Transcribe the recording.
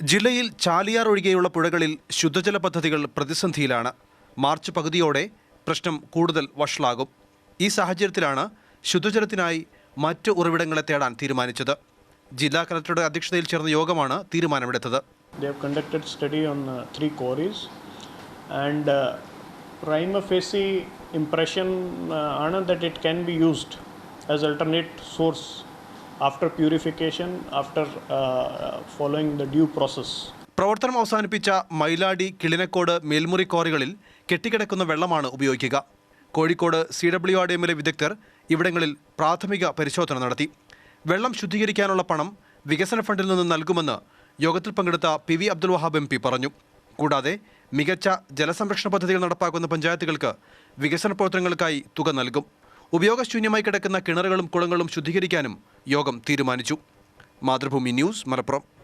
ജില്ലയിൽ ചാലിയാർ ഒഴികെയുള്ള പുഴകളിൽ ശുദ്ധജല പദ്ധതികൾ പ്രതിസന്ധിയിലാണ്. മാർച്ച് പകുതിയോടെ പ്രശ്നം കൂടുതൽ വഷളാകും. ഈ സാഹചര്യത്തിലാണ് ശുദ്ധജലത്തിനായി മറ്റ് ഉറവിടങ്ങളെ തേടാൻ തീരുമാനിച്ചത്. ജില്ലാ കളക്ടറുടെ അധ്യക്ഷതയിൽ ചേർന്ന യോഗമാണ് തീരുമാനമെടുത്തത്. They have conducted study on 3 quarries and prima facie impression that it can be used as alternate source after purification, after following the due process. പ്രവർത്തനം അവസാനിപ്പിച്ച മൈലാടി, കിളിനക്കോട്, മേൽമുറി ക്വാറികളിൽ കെട്ടിക്കിടക്കുന്ന വെള്ളമാണ് ഉപയോഗിക്കുക. കോഴിക്കോട് CWRDMലെ വിദഗ്ധർ ഇവിടങ്ങളിൽ പ്രാഥമിക പരിശോധന നടത്തി. വെള്ളം ശുദ്ധീകരിക്കാനുള്ള പണം വികസന ഫണ്ടിൽ നിന്ന് നൽകുമെന്ന് യോഗത്തിൽ പങ്കെടുത്ത PV അബ്ദുൽ വഹാബ് MP പറഞ്ഞു. കൂടാതെ മികച്ച ജലസംരക്ഷണ പദ്ധതികൾ നടപ്പാക്കുന്ന പഞ്ചായത്തുകൾക്ക് വികസന പ്രവർത്തനങ്ങൾക്കായി തുക നൽകും. ഉപയോഗശൂന്യമായി കിടക്കുന്ന കിണറുകളും കുളങ്ങളും ശുദ്ധീകരിക്കാനും യോഗം തീരുമാനിച്ചു. മാതൃഭൂമി ന്യൂസ്, മലപ്പുറം.